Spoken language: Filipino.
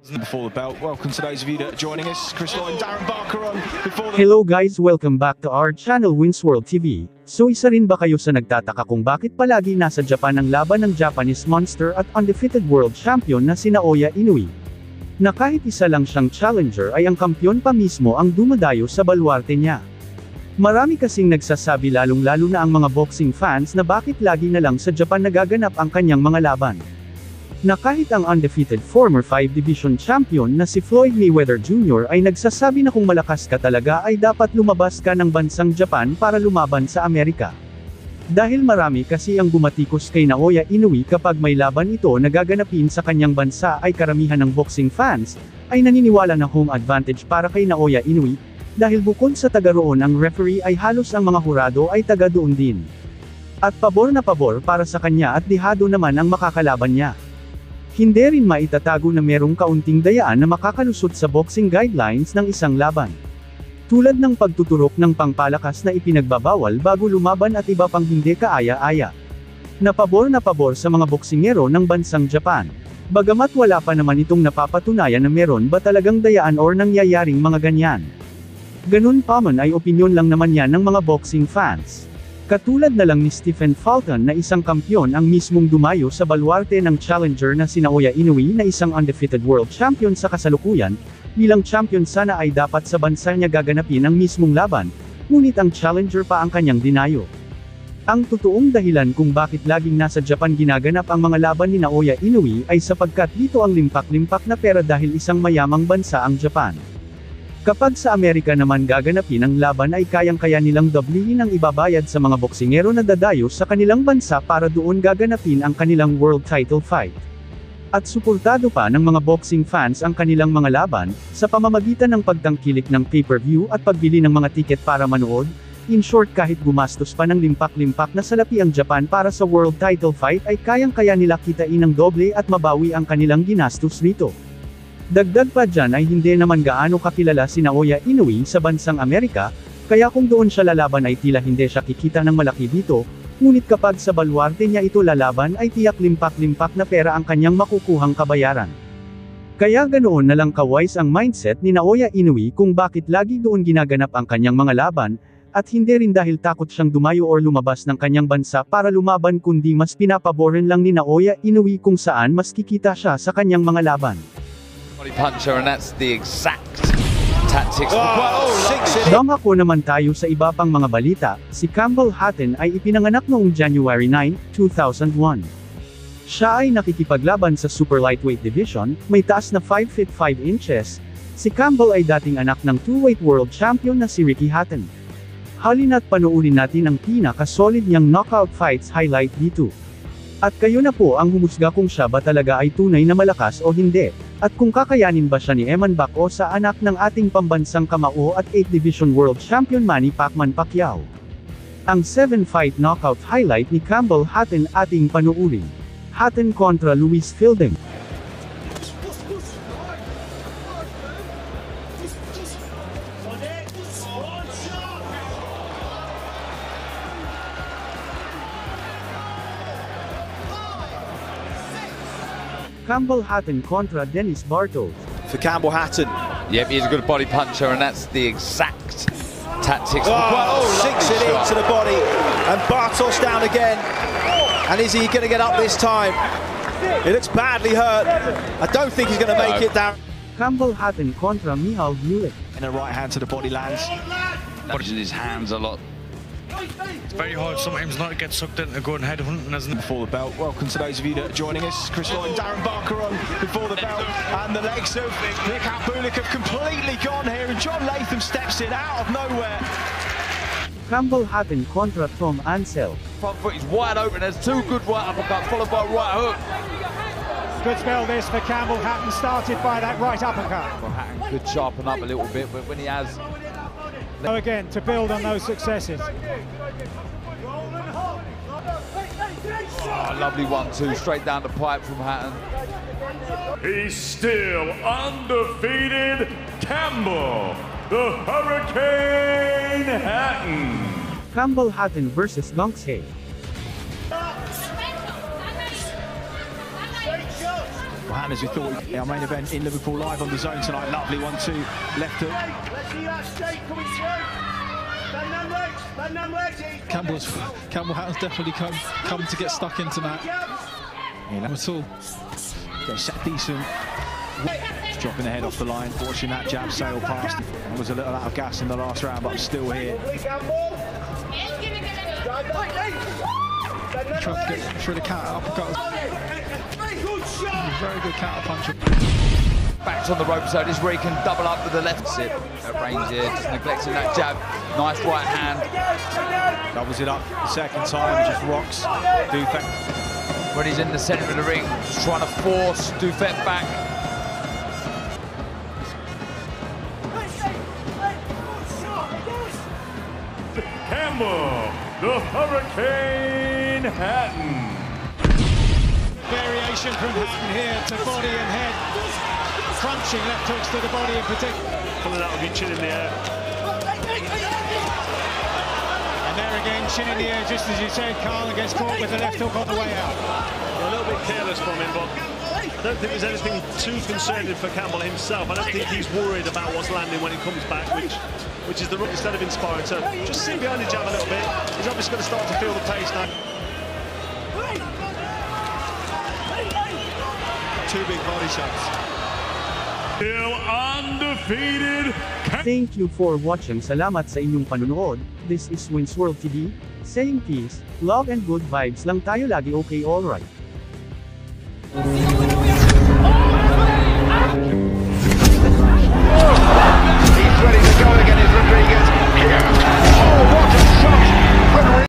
Before the belt, welcome to those of you that are joining us. Chris Lloyd, Darren Barker on before the... Hello guys, welcome back to our channel Wins World TV. So isa rin ba kayo sa nagtataka kung bakit palagi nasa Japan ang laban ng Japanese monster at undefeated world champion na si Naoya Inoue? Na kahit isa lang siyang challenger ay ang kampyon pa mismo ang dumadayo sa baluarte niya. Marami kasing nagsasabi lalong-lalo na ang mga boxing fans na bakit lagi na lang sa Japan nagaganap ang kanyang mga laban. Na kahit ang undefeated former 5 division champion na si Floyd Mayweather Jr. ay nagsasabi na kung malakas ka talaga ay dapat lumabas ka ng bansang Japan para lumaban sa Amerika. Dahil marami kasi ang gumatikos kay Naoya Inoue kapag may laban ito na gaganapin sa kanyang bansa ay karamihan ng boxing fans ay naniniwala na home advantage para kay Naoya Inoue, dahil bukod sa taga roon ang referee ay halos ang mga hurado ay taga doon din. At pabor na pabor para sa kanya at dihado naman ang makakalaban niya. Hindi rin maitatago na merong kaunting dayaan na makakalusot sa boxing guidelines ng isang laban. Tulad ng pagtuturok ng pangpalakas na ipinagbabawal bago lumaban at iba pang hindi kaaya-aya. Na pabor sa mga boksingero ng bansang Japan. Bagamat wala pa naman itong napapatunayan na meron ba talagang dayaan or nangyayaring mga ganyan. Ganun pa man ay opinyon lang naman yan ng mga boxing fans. Katulad na lang ni Stephen Fulton na isang kampyon ang mismong dumayo sa baluarte ng challenger na si Naoya Inoue na isang undefeated world champion sa kasalukuyan, bilang champion sana ay dapat sa bansa niya gaganapin ang mismong laban, ngunit ang challenger pa ang kanyang dinayo. Ang totoong dahilan kung bakit laging nasa Japan ginaganap ang mga laban ni Naoya Inoue ay sapagkat dito ang limpak-limpak na pera dahil isang mayamang bansa ang Japan. Kapag sa Amerika naman gaganapin ang laban ay kayang-kaya nilang doblihin ang ibabayad sa mga boksingero na dadayo sa kanilang bansa para doon gaganapin ang kanilang world title fight. At suportado pa ng mga boxing fans ang kanilang mga laban, sa pamamagitan ng pagtangkilik ng pay-per-view at pagbili ng mga tiket para manood. In short, kahit gumastos pa ng limpak-limpak na salapi ang Japan para sa world title fight ay kayang-kaya nila kitain ng doble at mabawi ang kanilang ginastos rito. Dagdag pa dyan ay hindi naman gaano kakilala si Naoya Inoue sa bansang Amerika, kaya kung doon siya lalaban ay tila hindi siya kikita ng malaki dito, ngunit kapag sa baluarte niya ito lalaban ay tiyak limpak-limpak na pera ang kanyang makukuhang kabayaran. Kaya ganoon na lang kawise ang mindset ni Naoya Inoue kung bakit lagi doon ginaganap ang kanyang mga laban, at hindi rin dahil takot siyang dumayo or lumabas ng kanyang bansa para lumaban kundi mas pinapaboran lang ni Naoya Inoue kung saan mas kikita siya sa kanyang mga laban. Puncher, and that's the exact tactics. Dumako naman tayo sa iba pang mga balita. Si Campbell Hatton ay ipinanganak noong January 9, 2001. Siya ay nakikipaglaban sa super lightweight division, may taas na 5 feet 5 inches. Si Campbell ay dating anak ng two-weight world champion na si Ricky Hatton. Halina't panoorin natin ang pinaka-solid niyang knockout fights highlight dito. At kayo na po ang humusga kung siya ba talaga ay tunay na malakas o hindi, at kung kakayanin ba siya ni Eman Baco sa anak ng ating pambansang kamao at 8 Division World Champion Manny Pacquiao. Ang 7-fight knockout highlight ni Campbell Hatton ating panuurin. Hatton kontra Luis Filding. Campbell Hatton kontra Dennis Bartos. For Campbell Hatton. Yep, he's a good body puncher, and that's the exact tactics. Sinks it into the body, and Bartos down again. And is he going to get up this time? He looks badly hurt. I don't think he's going to make it down. Campbell Hatton kontra Michal Vulic. And a right hand to the body lands. Using his hands a lot. It's very hard sometimes not to get sucked into going headhunting, isn't it? Before the belt, welcome to those of you that are joining us. Chris Lloyd, Darren Barker on before the belt, and the legs of Michal Vulic have completely gone here, and John Latham steps in out of nowhere. Campbell Hatton kontra Tom Ansel. Front foot is wide open. There's two good right uppercuts followed by a right hook. Good spell this for Campbell Hatton, started by that right uppercut. Well, Hatton could sharpen up a little bit, but when he has... So again, to build on those successes. Oh, lovely 1-2 straight down the pipe from Hatton. He's still undefeated, Campbell, the Hurricane Hatton. Campbell Hatton versus Gonksay. Wow, as we thought. Our main event in Liverpool live on the Zone tonight. Lovely 1-2 left hook. Campbell has definitely come to get stuck into that. At all. Gets decent. Dropping the head off the line, watching that jab sail past. I was a little out of gas in the last round, but I'm still here. Tried to get through the counter uppercut. Very good counter puncher. Back on the rope, so this is where he can double up with the left sip at range here, just neglecting that jab. Nice right hand. Doubles it up the second time, just rocks Dufet. When he's in the centre of the ring, just trying to force Dufet back. Campbell, the Hurricane Hatton. Variation from Hatton here to body and head. Crunching left hooks to the body in particular. Pulling out of your chin in the air. And there again, chin in the air, just as you said, Carl, and gets caught with the left hook on the way out. A little bit careless from him, but I don't think there's anything too concerning for Campbell himself. I don't think he's worried about what's landing when he comes back, which is the route instead of inspiring. So just sit behind the jab a little bit. He's obviously going to start to feel the pace now. Two big body shots. Still undefeated. Thank you for watching. Salamat sa inyong panunood. This is Winsworld TV, saying peace, love and good vibes lang tayo lagi, okay, alright.